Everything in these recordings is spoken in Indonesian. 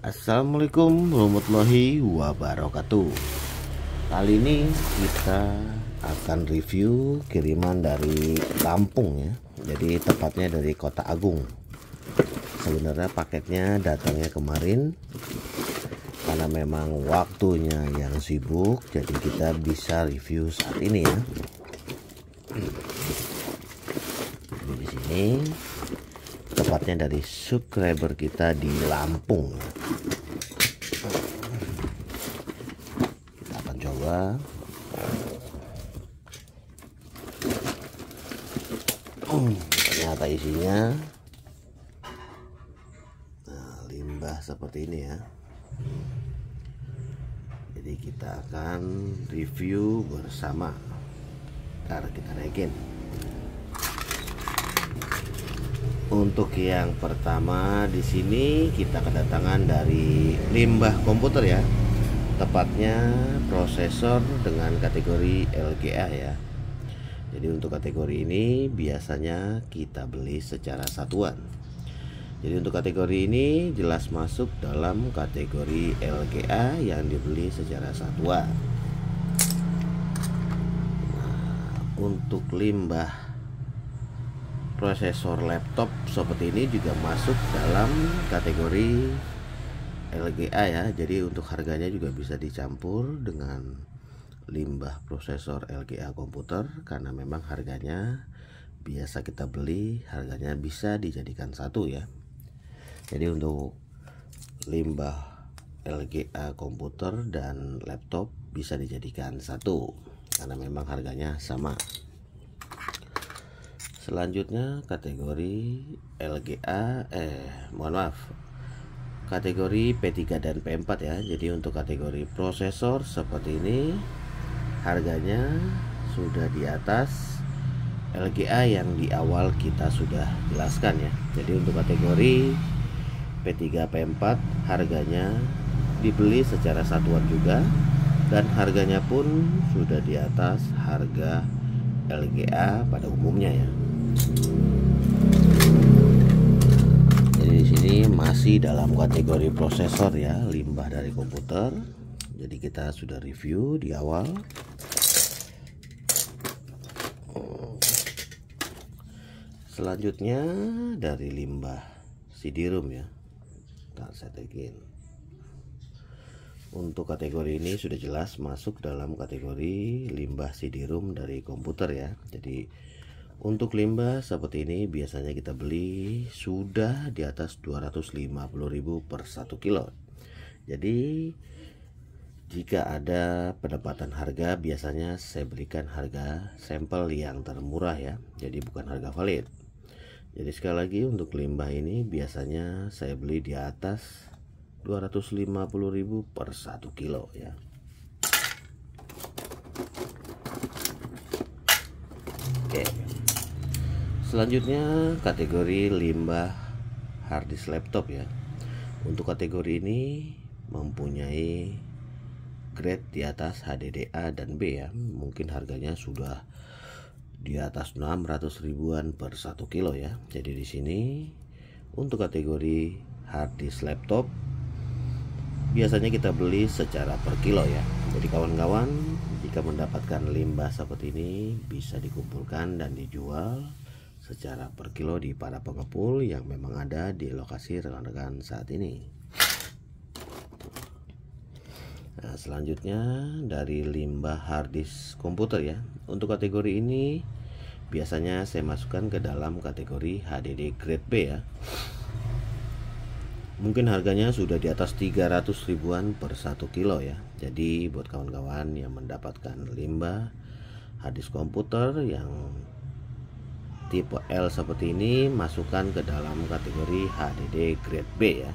Assalamualaikum warahmatullahi wabarakatuh. Kali ini kita akan review kiriman dari Lampung ya. Jadi tepatnya dari Kota Agung. Sebenarnya paketnya datangnya kemarin, karena memang waktunya yang sibuk, jadi kita bisa review saat ini ya. Jadi di sini tepatnya dari subscriber kita di Lampung. Kita akan coba. Ternyata isinya limbah seperti ini ya. Jadi kita akan review bersama. Ntar kita naikin. Untuk yang pertama di sini kita kedatangan dari limbah komputer ya. Tepatnya prosesor dengan kategori LGA ya. Jadi untuk kategori ini biasanya kita beli secara satuan. Jadi untuk kategori ini jelas masuk dalam kategori LGA yang dibeli secara satuan. Nah, untuk limbah prosesor laptop seperti ini juga masuk dalam kategori LGA ya. Jadi untuk harganya juga bisa dicampur dengan limbah prosesor LGA komputer, karena memang harganya biasa kita beli, harganya bisa dijadikan satu ya. Jadi untuk limbah LGA komputer dan laptop bisa dijadikan satu karena memang harganya sama. Selanjutnya kategori LGA kategori P3 dan P4 ya. Jadi untuk kategori prosesor seperti ini harganya sudah di atas LGA yang di awal kita sudah jelaskan ya. Jadi untuk kategori P3 P4 harganya dibeli secara satuan juga, dan harganya pun sudah di atas harga LGA pada umumnya ya. Jadi di sini masih dalam kategori prosesor ya, limbah dari komputer. Jadi kita sudah review di awal. Selanjutnya dari limbah CD-ROM ya. Nah, saya tekin. Untuk kategori ini sudah jelas masuk dalam kategori limbah CD-ROM dari komputer ya. Jadi untuk limbah seperti ini biasanya kita beli sudah di atas 250.000 per 1 kilo. Jadi jika ada pendapatan harga, biasanya saya berikan harga sampel yang termurah ya. Jadi bukan harga valid. Jadi sekali lagi untuk limbah ini biasanya saya beli di atas 250.000 per 1 kilo ya. Oke. Selanjutnya kategori limbah harddisk laptop ya. Untuk kategori ini mempunyai grade di atas HDD-A dan B ya. Mungkin harganya sudah di atas 600 ribuan per 1 kilo ya. Jadi di sini untuk kategori harddisk laptop biasanya kita beli secara per kilo ya. Jadi kawan-kawan, jika mendapatkan limbah seperti ini bisa dikumpulkan dan dijual secara per kilo di para pengepul yang memang ada di lokasi rekan-rekan saat ini. Nah, selanjutnya dari limbah harddisk komputer ya. Untuk kategori ini biasanya saya masukkan ke dalam kategori HDD grade B ya. Mungkin harganya sudah di atas 300 ribuan per 1 kilo ya. Jadi buat kawan-kawan yang mendapatkan limbah harddisk komputer yang tipe L seperti ini, masukkan ke dalam kategori HDD grade B ya.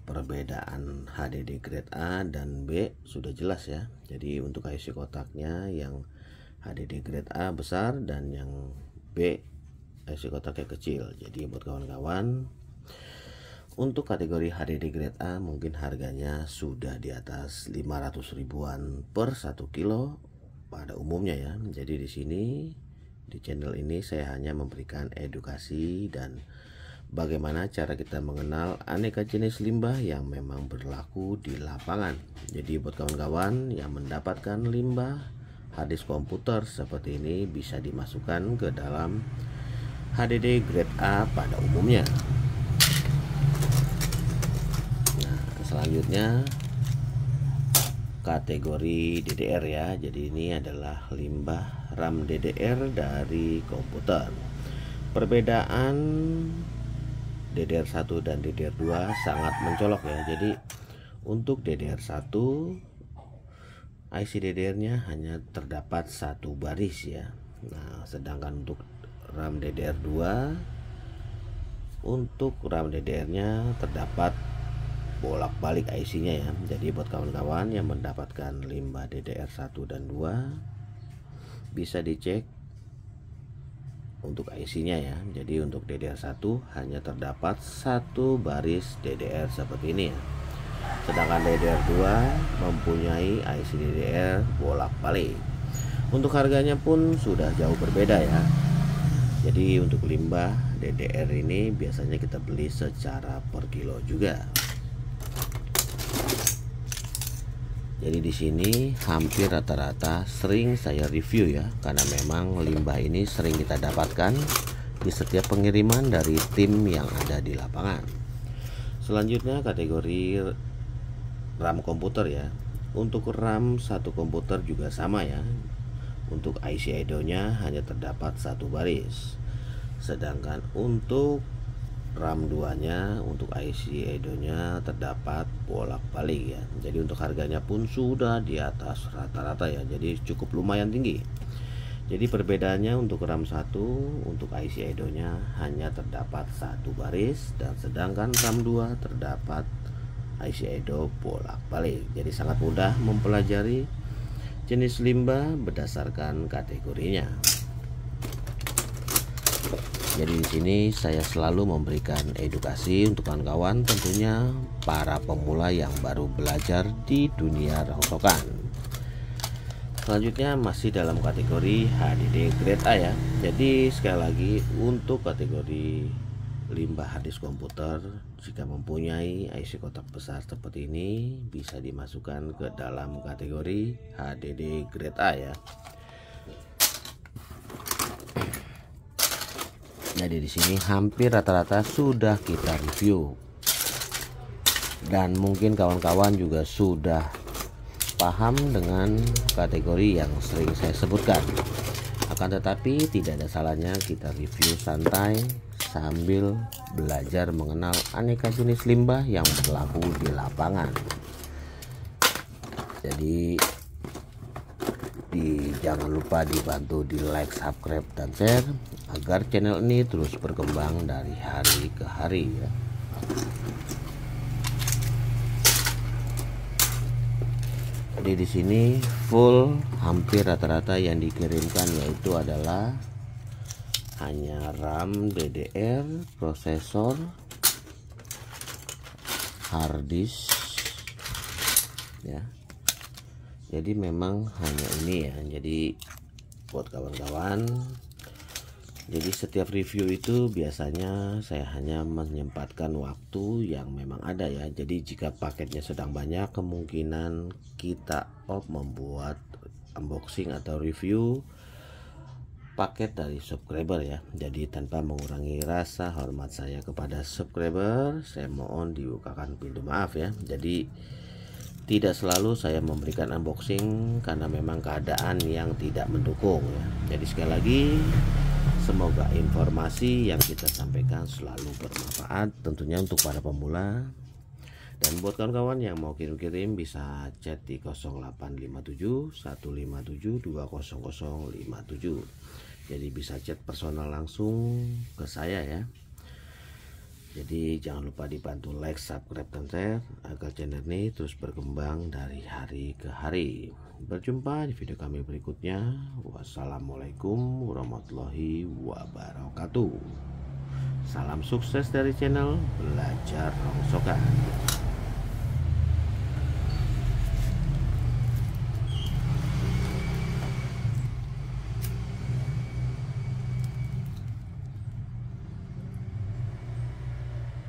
Perbedaan HDD grade A dan B sudah jelas ya. Jadi untuk IC kotaknya yang HDD grade A besar dan yang B IC kotaknya kecil. Jadi buat kawan-kawan, untuk kategori HDD grade A mungkin harganya sudah di atas 500 ribuan per 1 kilo pada umumnya ya. Jadi di sini Di channel ini saya hanya memberikan edukasi dan bagaimana cara kita mengenal aneka jenis limbah yang memang berlaku di lapangan. Jadi buat kawan-kawan yang mendapatkan limbah harddisk komputer seperti ini, bisa dimasukkan ke dalam HDD grade A pada umumnya. Nah, selanjutnya kategori DDR ya. Jadi ini adalah limbah RAM DDR dari komputer. Perbedaan DDR1 dan DDR2 sangat mencolok ya. Jadi untuk DDR1 IC DDR-nya hanya terdapat satu baris ya. Nah, sedangkan untuk RAM DDR2, untuk RAM DDR-nya terdapat bolak-balik IC-nya ya. Jadi buat kawan-kawan yang mendapatkan limbah DDR1 dan 2 bisa dicek untuk IC-nya ya. Jadi untuk DDR1 hanya terdapat satu baris DDR seperti ini ya. Sedangkan DDR2 mempunyai IC DDR bolak-balik. Untuk harganya pun sudah jauh berbeda ya. Jadi untuk limbah DDR ini biasanya kita beli secara per kilo juga. Jadi di sini hampir rata-rata sering saya review ya, karena memang limbah ini sering kita dapatkan di setiap pengiriman dari tim yang ada di lapangan. Selanjutnya kategori RAM komputer ya. Untuk RAM satu komputer juga sama ya. Untuk IC idle-nya hanya terdapat satu baris. Sedangkan untuk RAM 2-nya, untuk IC idle-nya terdapat bolak-balik ya. Jadi untuk harganya pun sudah di atas rata-rata ya. Jadi cukup lumayan tinggi. Jadi perbedaannya untuk RAM 1, untuk IC idle-nya hanya terdapat satu baris, dan sedangkan RAM 2 terdapat IC idle bolak-balik. Jadi sangat mudah mempelajari jenis limbah berdasarkan kategorinya. Jadi di sini saya selalu memberikan edukasi untuk kawan-kawan, tentunya para pemula yang baru belajar di dunia rongsokan. Selanjutnya masih dalam kategori HDD grade A ya. Jadi sekali lagi untuk kategori limbah harddisk komputer, jika mempunyai IC kotak besar seperti ini bisa dimasukkan ke dalam kategori HDD grade A ya. Jadi di sini hampir rata-rata sudah kita review, dan mungkin kawan-kawan juga sudah paham dengan kategori yang sering saya sebutkan. Akan tetapi tidak ada salahnya kita review santai sambil belajar mengenal aneka jenis limbah yang berlaku di lapangan. Jadi jangan lupa dibantu di like, subscribe, dan share agar channel ini terus berkembang dari hari ke hari ya. Jadi di sini full hampir rata-rata yang dikirimkan yaitu adalah hanya RAM DDR, prosesor, harddisk ya. Jadi memang hanya ini ya. Jadi buat kawan-kawan, jadi setiap review itu biasanya saya hanya menyempatkan waktu yang memang ada ya. Jadi jika paketnya sedang banyak, kemungkinan kita membuat unboxing atau review paket dari subscriber ya. Jadi tanpa mengurangi rasa hormat saya kepada subscriber, saya mohon dibukakan pintu maaf ya. Jadi tidak selalu saya memberikan unboxing karena memang keadaan yang tidak mendukung ya. Jadi sekali lagi, semoga informasi yang kita sampaikan selalu bermanfaat tentunya untuk para pemula. Dan buat kawan-kawan yang mau kirim-kirim bisa chat di 0857 157 20057. Jadi bisa chat personal langsung ke saya ya. Jadi jangan lupa dibantu like, subscribe, dan share agar channel ini terus berkembang dari hari ke hari. Berjumpa di video kami berikutnya. Wassalamualaikum warahmatullahi wabarakatuh. Salam sukses dari channel Belajar Rongsokan.